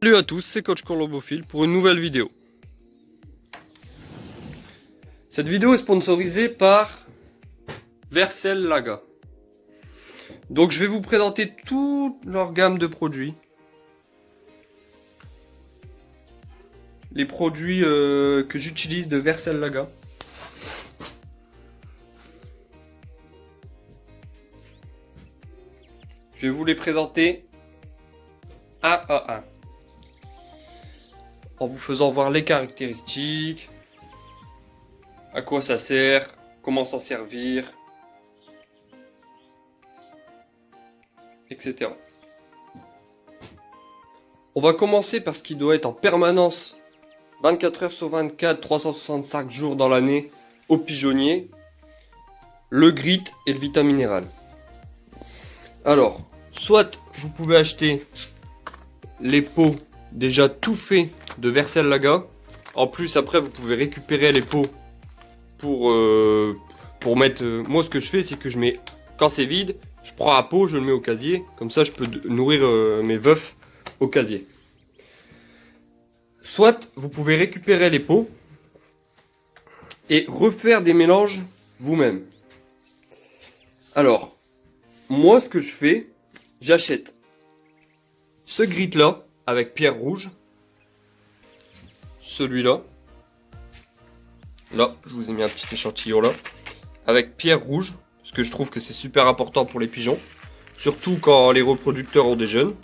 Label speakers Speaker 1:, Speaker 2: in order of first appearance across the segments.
Speaker 1: Salut à tous, c'est Coach Colombophile pour une nouvelle vidéo. Cette vidéo est sponsorisée par Vercel Laga. Donc je vais vous présenter toute leur gamme de produits. Les produits que j'utilise de Vercel Laga. Je vais vous les présenter un à un, en vous faisant voir les caractéristiques, à quoi ça sert, comment s'en servir, etc. On va commencer par ce qui doit être en permanence 24 heures sur 24, 365 jours dans l'année au pigeonnier, le grit et le vitaminéral. Alors, soit vous pouvez acheter les pots déjà tout faits de Vercel Laga. En plus, après, vous pouvez récupérer les pots pour mettre... moi, ce que je fais, c'est que je mets... Quand c'est vide, je prends un pot, je le mets au casier. Comme ça, je peux nourrir mes veufs au casier. Soit, vous pouvez récupérer les pots et refaire des mélanges vous-même. Alors, moi, ce que je fais, j'achète ce grit-là avec pierre rouge. Celui-là. Là, je vous ai mis un petit échantillon là. Avec pierre rouge. Parce que je trouve que c'est super important pour les pigeons. Surtout quand les reproducteurs ont des jeunes.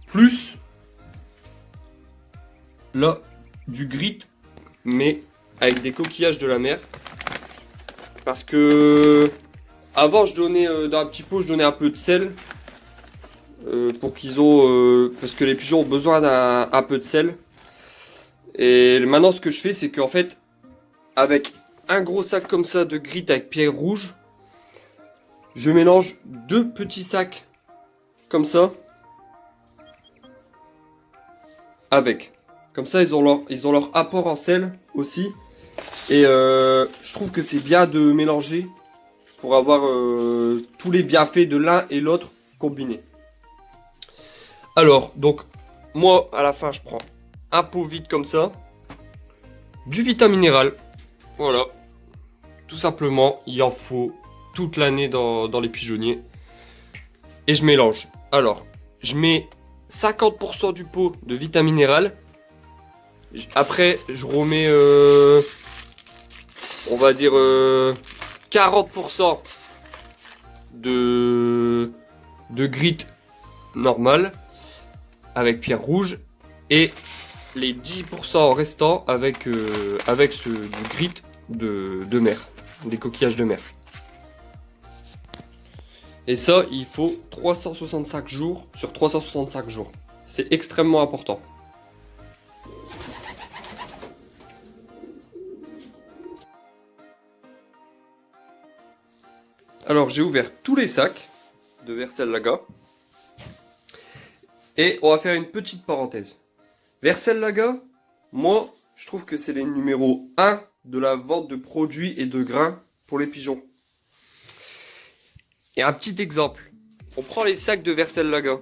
Speaker 1: Plus, là, du grit, mais avec des coquillages de la mer. Parce que avant, je donnais dans un petit pot, je donnais un peu de sel. Pour qu'ils ont... parce que les pigeons ont besoin d'un peu de sel. Et maintenant, ce que je fais, c'est qu'en fait, avec un gros sac comme ça de grit avec pierre rouge, je mélange deux petits sacs comme ça avec. Comme ça, ils ont leur apport en sel aussi. Et je trouve que c'est bien de mélanger pour avoir tous les bienfaits de l'un et l'autre combinés. Alors, donc, moi, à la fin, je prends un pot vide comme ça, du vitaminéral, voilà, tout simplement, il en faut toute l'année dans les pigeonniers, et je mélange. Alors, je mets 50% du pot de vitaminéral, après, je remets, on va dire, 40% de grit normal, avec pierre rouge, et les 10% restants avec du grit de mer, des coquillages de mer. Et ça, il faut 365 jours sur 365 jours. C'est extrêmement important. Alors, j'ai ouvert tous les sacs de Vercel Laga. Et on va faire une petite parenthèse. Vercel Laga, moi, je trouve que c'est les numéros 1 de la vente de produits et de grains pour les pigeons. Et un petit exemple. On prend les sacs de Vercel Laga.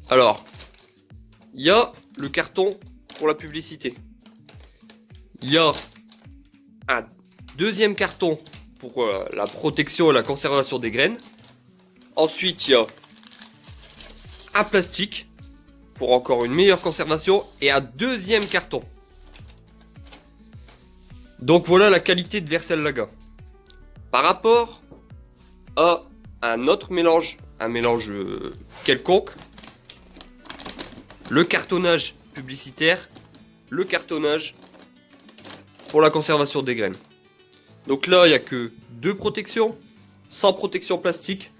Speaker 1: Alors, il y a le carton pour la publicité. Il y a un deuxième carton pour la protection et la conservation des graines. Ensuite, il y a un plastique pour encore une meilleure conservation et un deuxième carton. Donc voilà la qualité de Vercel Laga. Par rapport à un autre mélange, un mélange quelconque, le cartonnage publicitaire, le cartonnage pour la conservation des graines. Donc là, il n'y a que 2 protections, sans protection plastique.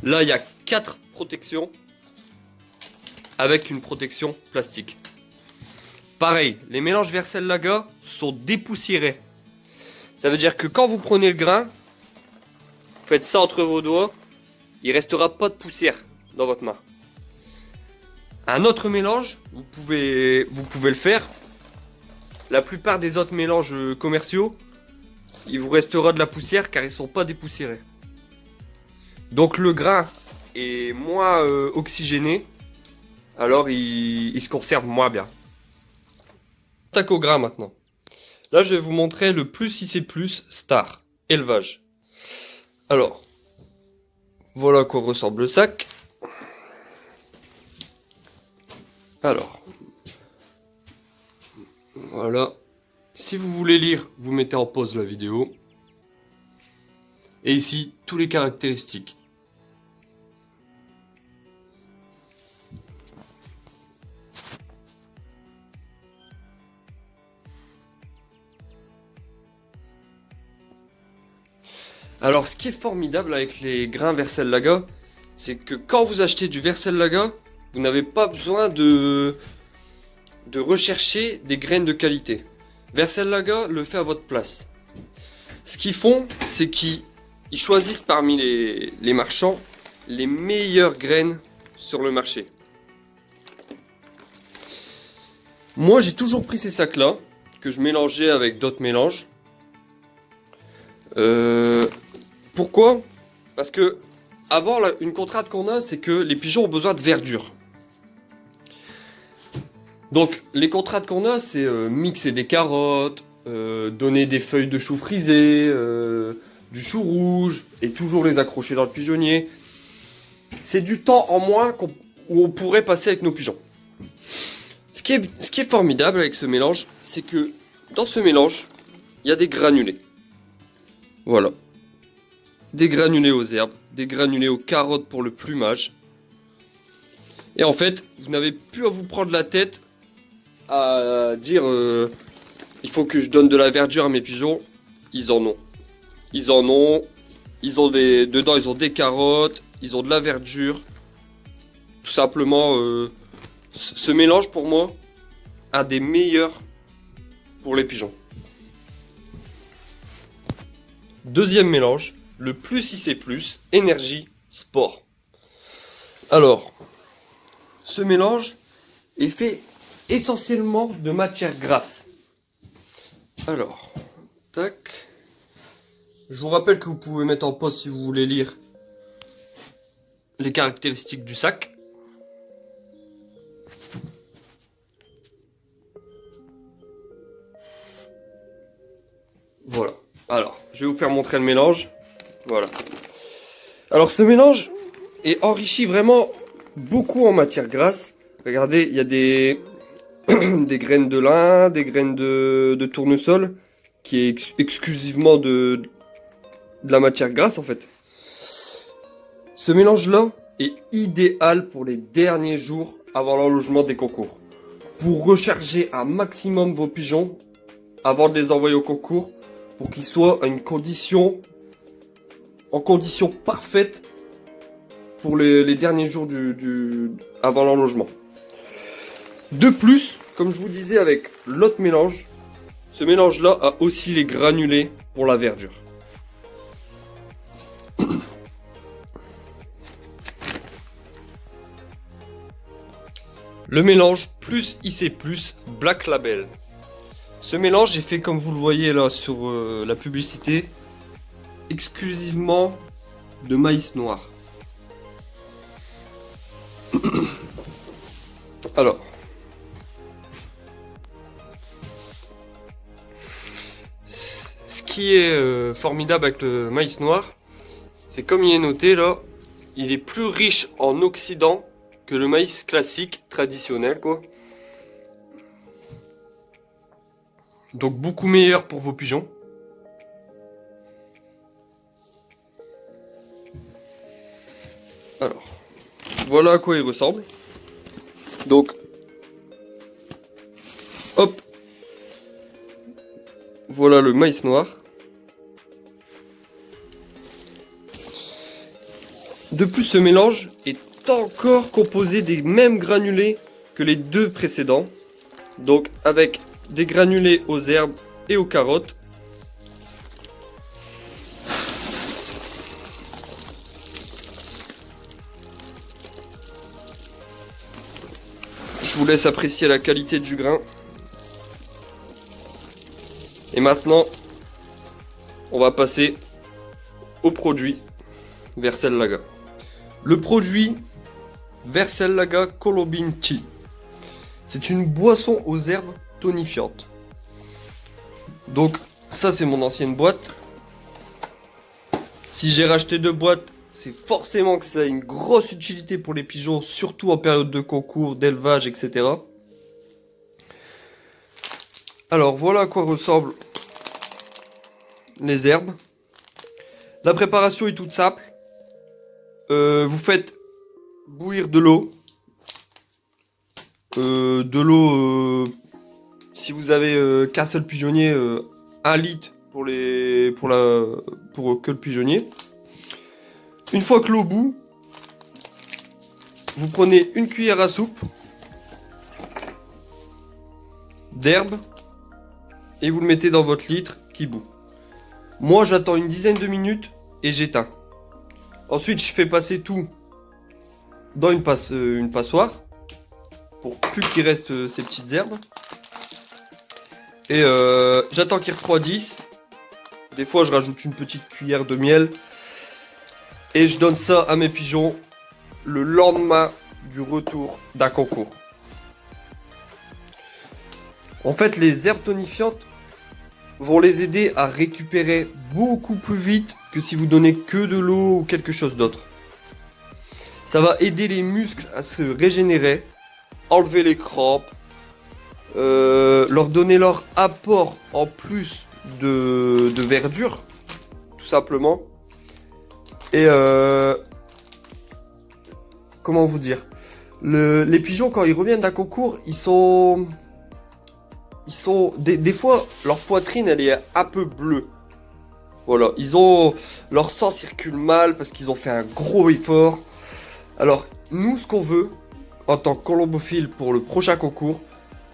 Speaker 1: Là, il y a 4 protections avec une protection plastique. Pareil, les mélanges Vercel Laga sont dépoussiérés. Ça veut dire que quand vous prenez le grain, vous faites ça entre vos doigts, il ne restera pas de poussière dans votre main. Un autre mélange, vous pouvez le faire. La plupart des autres mélanges commerciaux, il vous restera de la poussière car ils ne sont pas dépoussiérés. Donc le grain est moins oxygéné, alors il se conserve moins bien. Attaque au grain maintenant. Là, je vais vous montrer le plus IC+, Star, élevage. Alors, voilà à quoi ressemble le sac. Alors, voilà. Si vous voulez lire, vous mettez en pause la vidéo. Et ici, tous les caractéristiques. Alors, ce qui est formidable avec les grains Versellaga, c'est que quand vous achetez du Versellaga, vous n'avez pas besoin de rechercher des graines de qualité. Versellaga le fait à votre place. Ce qu'ils font, c'est qu'ils choisissent parmi les marchands les meilleures graines sur le marché. Moi, j'ai toujours pris ces sacs-là, que je mélangeais avec d'autres mélanges. Pourquoi? Parce que avant, une contrainte qu'on a, c'est que les pigeons ont besoin de verdure. Donc, les contraintes qu'on a, c'est mixer des carottes, donner des feuilles de chou frisées, du chou rouge, et toujours les accrocher dans le pigeonnier. C'est du temps en moins où on pourrait passer avec nos pigeons. Ce qui est formidable avec ce mélange, c'est que dans ce mélange, il y a des granulés. Voilà. Des granulés aux herbes, des granulés aux carottes pour le plumage. Et en fait, vous n'avez plus à vous prendre la tête à dire il faut que je donne de la verdure à mes pigeons. Ils en ont. Ils en ont. Dedans, ils ont des carottes, ils ont de la verdure. Tout simplement, ce mélange pour moi, un des meilleurs pour les pigeons. Deuxième mélange, le plus IC+, énergie, sport. Alors, ce mélange est fait essentiellement de matière grasse. Alors, tac. Je vous rappelle que vous pouvez mettre en pause si vous voulez lire les caractéristiques du sac. Voilà. Alors, je vais vous faire montrer le mélange. Voilà. Alors, ce mélange est enrichi vraiment beaucoup en matière grasse. Regardez, il y a des graines de lin, des graines de tournesol, qui est exclusivement de la matière grasse en fait. Ce mélange-là est idéal pour les derniers jours avant l'enlogement des concours. Pour recharger un maximum vos pigeons avant de les envoyer au concours, pour qu'ils soient en condition parfaite pour les derniers jours avant l'enlogement. De plus, comme je vous disais avec l'autre mélange, ce mélange-là a aussi les granulés pour la verdure. Le mélange plus IC+, Black Label. Ce mélange est fait comme vous le voyez là sur la publicité, exclusivement de maïs noir. Alors, ce qui est formidable avec le maïs noir, c'est comme il est noté là, il est plus riche en oxydants que le maïs classique, traditionnel quoi. Donc beaucoup meilleur pour vos pigeons. Alors, voilà à quoi il ressemble. Donc, hop, voilà le maïs noir. De plus, ce mélange est encore composé des mêmes granulés que les deux précédents. Donc avec des granulés aux herbes et aux carottes. Je vous laisse apprécier la qualité du grain. Et maintenant, on va passer au produit Versellaga. Le produit Versellaga Colombine Tea. C'est une boisson aux herbes tonifiantes. Donc ça c'est mon ancienne boîte. Si j'ai racheté 2 boîtes, c'est forcément que ça a une grosse utilité pour les pigeons, surtout en période de concours, d'élevage, etc. Alors voilà à quoi ressemblent les herbes. La préparation est toute simple. Vous faites bouillir de l'eau. Si vous avez qu'un seul pigeonnier, 1 litre pour que le pigeonnier. Une fois que l'eau bout, vous prenez une cuillère à soupe d'herbe et vous le mettez dans votre litre qui bout. Moi j'attends une dizaine de minutes et j'éteins. Ensuite je fais passer tout dans une passoire pour plus qu'il reste ces petites herbes. Et j'attends qu'ils refroidissent. Des fois je rajoute une petite cuillère de miel. Et je donne ça à mes pigeons le lendemain du retour d'un concours. En fait, les herbes tonifiantes vont les aider à récupérer beaucoup plus vite que si vous donnez que de l'eau ou quelque chose d'autre. Ça va aider les muscles à se régénérer, enlever les crampes, leur donner leur apport en plus de verdure, tout simplement. Et comment vous dire, les pigeons quand ils reviennent d'un concours, ils sont des fois leur poitrine elle est un peu bleue. Voilà, leur sang circule mal parce qu'ils ont fait un gros effort. Alors nous ce qu'on veut en tant que colombophile pour le prochain concours,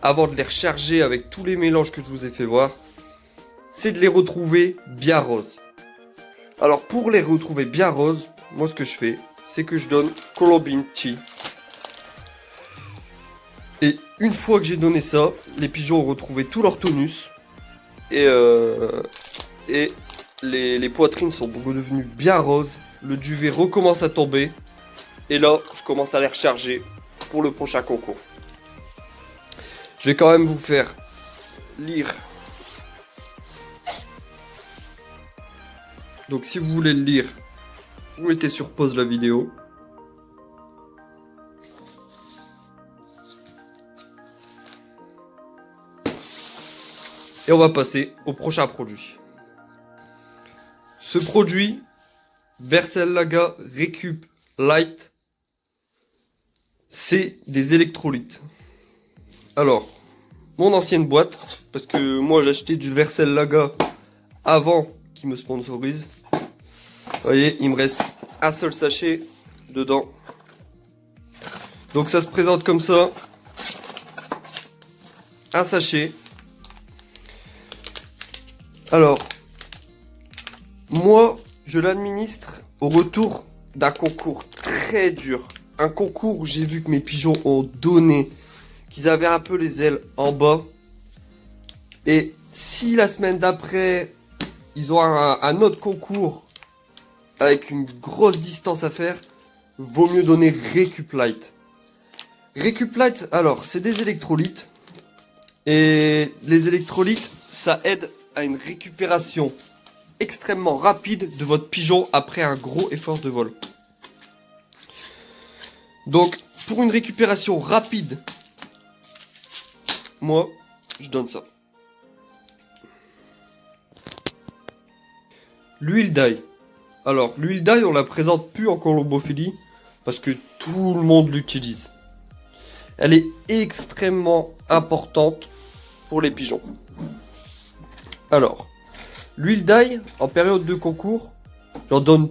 Speaker 1: avant de les recharger avec tous les mélanges que je vous ai fait voir, c'est de les retrouver bien roses. Alors pour les retrouver bien roses, moi ce que je fais, c'est que je donne Colombine Tea. Et une fois que j'ai donné ça, les pigeons ont retrouvé tout leur tonus. Et les poitrines sont redevenues bien roses. Le duvet recommence à tomber. Et là, je commence à les recharger pour le prochain concours. Je vais quand même vous faire lire. Donc si vous voulez le lire, vous mettez sur pause la vidéo. Et on va passer au prochain produit. Ce produit, Versellaga Recup Light, c'est des électrolytes. Alors, mon ancienne boîte, parce que moi j'ai acheté du Versellaga avant qu'il me sponsorise. Vous voyez, il me reste un seul sachet dedans. Donc ça se présente comme ça. Un sachet. Alors, moi, je l'administre au retour d'un concours très dur. Un concours où j'ai vu que mes pigeons ont donné, qu'ils avaient un peu les ailes en bas. Et si la semaine d'après, ils ont un autre concours avec une grosse distance à faire, vaut mieux donner Recup Light. Recup Light, alors, c'est des électrolytes. Et les électrolytes, ça aide à une récupération extrêmement rapide de votre pigeon après un gros effort de vol. Donc, pour une récupération rapide, moi, je donne ça. L'huile d'ail. Alors, l'huile d'ail, on la présente plus en colombophilie parce que tout le monde l'utilise. Elle est extrêmement importante pour les pigeons. Alors, l'huile d'ail, en période de concours, j'en donne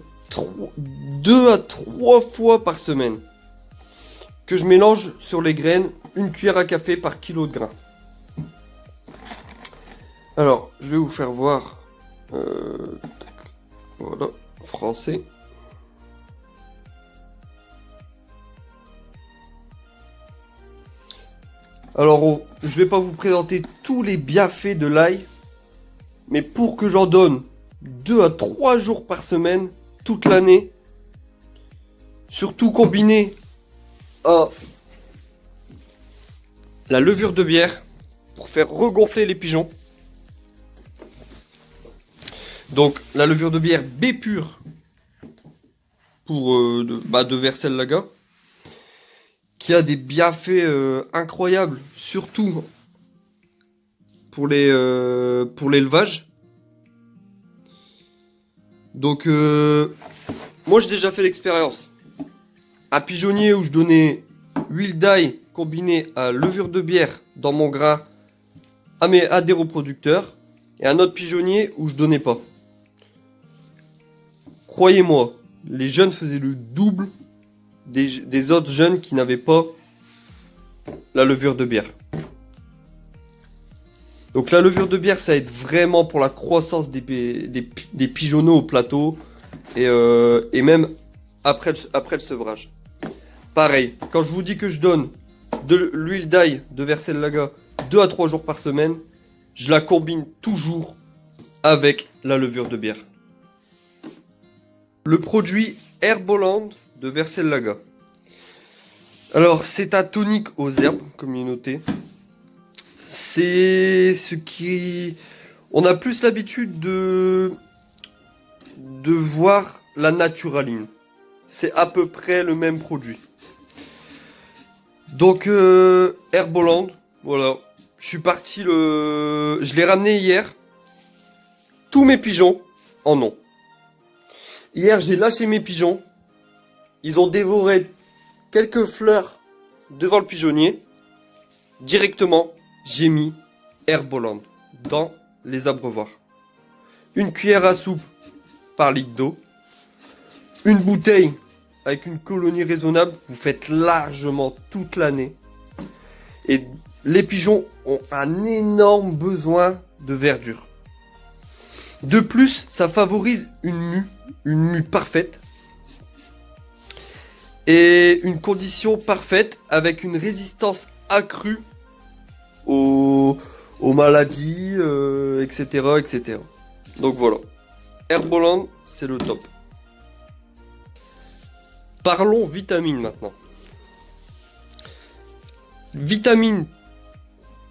Speaker 1: 2 à 3 fois par semaine. Que je mélange sur les graines, 1 cuillère à café par kilo de grains. Alors, je vais vous faire voir. Voilà, français. Alors, je vais pas vous présenter tous les bienfaits de l'ail. Mais pour que j'en donne 2 à 3 jours par semaine, toute l'année, surtout combiné à la levure de bière pour faire regonfler les pigeons. Donc la levure de bière B pure pour de Vercellaga, qui a des bienfaits incroyables, surtout pour l'élevage. Donc moi j'ai déjà fait l'expérience. Un pigeonnier où je donnais huile d'ail combinée à levure de bière dans mon grain à des reproducteurs, et un autre pigeonnier où je donnais pas. Croyez-moi, les jeunes faisaient le double des autres jeunes qui n'avaient pas la levure de bière. Donc la levure de bière, ça aide vraiment pour la croissance des pigeonneaux au plateau et même après le sevrage. Pareil, quand je vous dis que je donne de l'huile d'ail de Vercellaga 2 à 3 jours par semaine, je la combine toujours avec la levure de bière. Le produit Herboland de Vercellaga. Alors, c'est un tonique aux herbes, comme il est noté. C'est ce qui... On a plus l'habitude de voir la naturaline. C'est à peu près le même produit. Donc, Herboland, voilà. Je suis parti Je l'ai ramené hier. Tous mes pigeons en ont. Hier, j'ai lâché mes pigeons. Ils ont dévoré quelques fleurs devant le pigeonnier. Directement, j'ai mis Herboland dans les abreuvoirs. Une cuillère à soupe par litre d'eau. Une bouteille avec une colonie raisonnable. Vous faites largement toute l'année. Et les pigeons ont un énorme besoin de verdure. De plus, ça favorise une mue parfaite. Et une condition parfaite avec une résistance accrue aux maladies, etc., etc. Donc voilà. Herboland, c'est le top. Parlons vitamines maintenant. Vitamines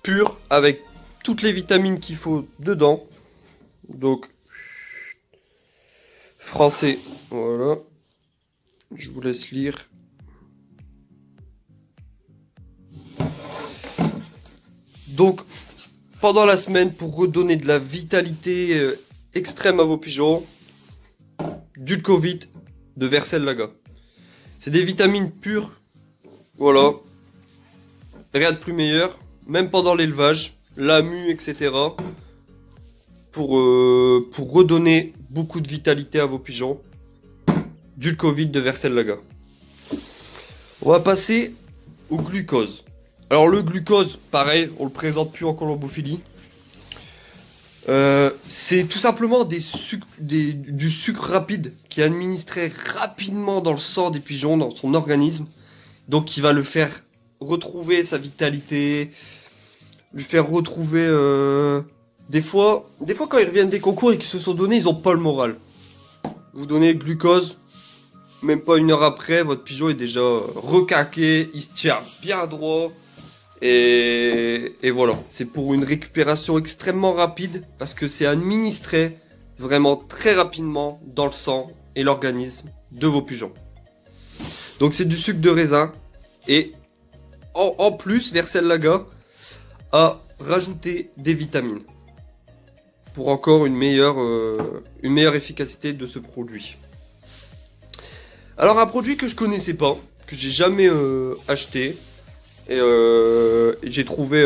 Speaker 1: pures avec toutes les vitamines qu'il faut dedans. Donc, français, voilà. Je vous laisse lire. Donc, pendant la semaine, pour redonner de la vitalité extrême à vos pigeons, Dulcovit de Vercellaga. C'est des vitamines pures. Voilà. Rien de plus meilleur. Même pendant l'élevage, la mue, etc. Pour redonner beaucoup de vitalité à vos pigeons. Dulcovit de Vercellaga. On va passer au glucose. Alors le glucose, pareil, on le présente plus en colombophilie. C'est tout simplement du sucre rapide qui est administré rapidement dans le sang des pigeons, dans son organisme. Donc qui va le faire retrouver sa vitalité, lui faire retrouver... Des fois quand ils reviennent des concours et qu'ils se sont donnés, ils ont pas le moral. Vous donnez le glucose, même pas une heure après, votre pigeon est déjà requinqué, il se tient bien droit. Et voilà, c'est pour une récupération extrêmement rapide parce que c'est administré vraiment très rapidement dans le sang et l'organisme de vos pigeons. Donc c'est du sucre de raisin et en plus Vercellaga a rajouté des vitamines pour encore une meilleure efficacité de ce produit. Alors un produit que je connaissais pas, que j'ai jamais acheté. Et j'ai trouvé...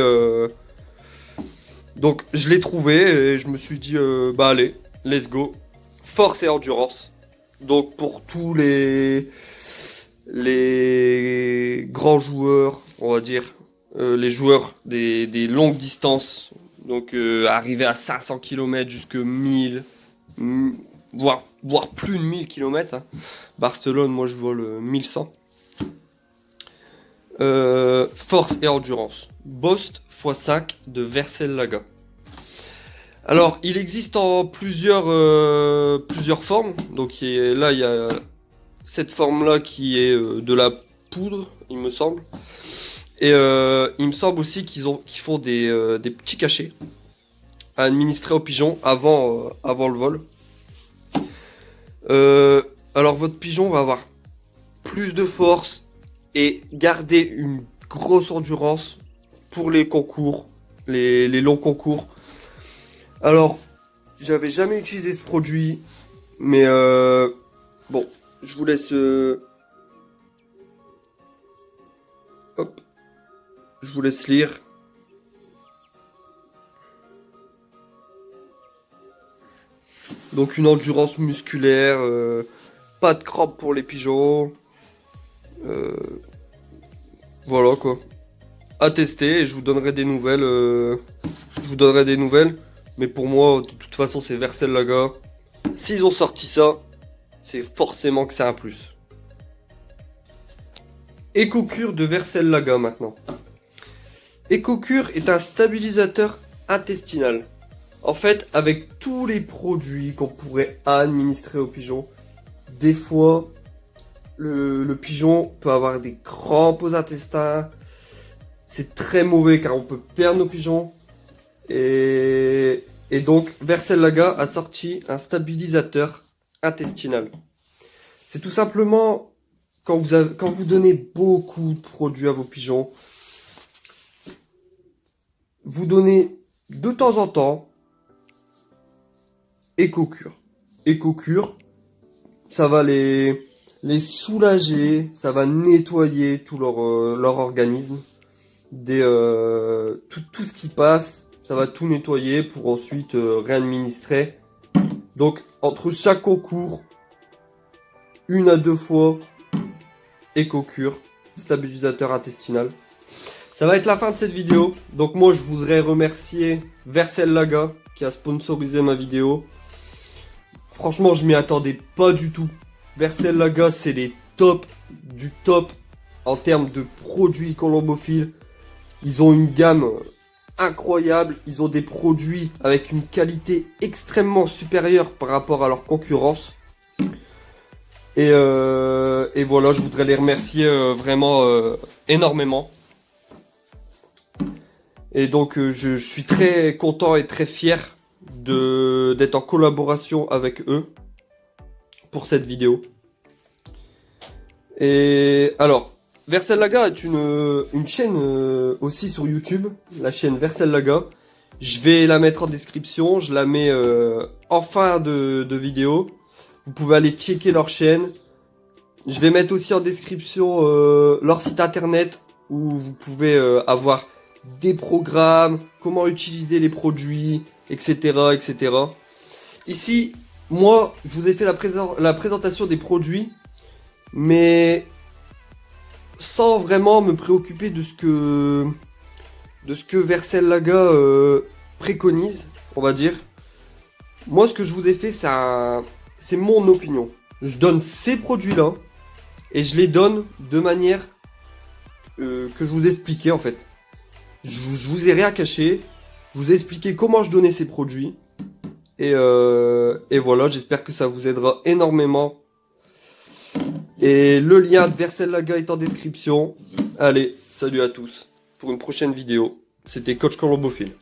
Speaker 1: Donc je l'ai trouvé et je me suis dit, bah allez, let's go. Force et endurance. Donc pour tous les grands joueurs, on va dire, les joueurs des longues distances, donc arriver à 500 km jusque 1000, voire plus de 1000 km. Hein. Barcelone, moi je vole 1100. Force et endurance. Bost x5 de Vercellaga. Alors, il existe en plusieurs formes. Donc là, il y a cette forme-là qui est de la poudre, il me semble. Et il me semble aussi qu'ils font des petits cachets à administrer aux pigeons avant le vol. Alors votre pigeon va avoir plus de force et garder une grosse endurance pour les concours, les longs concours. Alors, j'avais jamais utilisé ce produit, mais bon, je vous laisse... hop, je vous laisse lire. Donc une endurance musculaire, pas de crampes pour les pigeons. Voilà quoi. À tester et je vous donnerai des nouvelles. Mais pour moi, de toute façon, c'est Vercel-Laga. S'ils ont sorti ça, c'est forcément que c'est un plus. EcoCure de Vercel-Laga maintenant. EcoCure est un stabilisateur intestinal. En fait, avec tous les produits qu'on pourrait administrer aux pigeons, des fois, le pigeon peut avoir des crampes aux intestins. C'est très mauvais car on peut perdre nos pigeons. Et donc, Vercel-Laga a sorti un stabilisateur intestinal. C'est tout simplement quand vous donnez beaucoup de produits à vos pigeons, vous donnez de temps en temps EcoCure. EcoCure, ça va les soulager, ça va nettoyer tout leur organisme, tout ce qui passe, ça va tout nettoyer pour ensuite réadministrer. Donc entre chaque concours, 1 à 2 fois EcoCure, stabilisateur intestinal. Ça va être la fin de cette vidéo. Donc moi je voudrais remercier Vercel-Laga qui a sponsorisé ma vidéo. Franchement, je m'y attendais pas du tout. Vercel-Laga, c'est les tops du top en termes de produits colombophiles. Ils ont une gamme incroyable. Ils ont des produits avec une qualité extrêmement supérieure par rapport à leur concurrence. Et voilà, je voudrais les remercier vraiment énormément. Et donc, je suis très content et très fier d'être en collaboration avec eux pour cette vidéo. Et alors, Vercel-Laga est une chaîne aussi sur YouTube, la chaîne Vercel-Laga. Je vais la mettre en description, je la mets en fin de vidéo. Vous pouvez aller checker leur chaîne. Je vais mettre aussi en description leur site internet où vous pouvez avoir des programmes, comment utiliser les produits, etc., etc. Ici, moi, je vous ai fait la présentation des produits, mais sans vraiment me préoccuper de ce que Vercel-Laga préconise, on va dire. Moi, ce que je vous ai fait, c'est mon opinion. Je donne ces produits-là et je les donne de manière que je vous expliquais en fait. Je vous ai rien caché. Je vous ai expliqué comment je donnais ces produits. Et voilà, j'espère que ça vous aidera énormément. Et le lien de Vercel-Laga est en description. Allez, salut à tous. Pour une prochaine vidéo. C'était Coach Colombophile.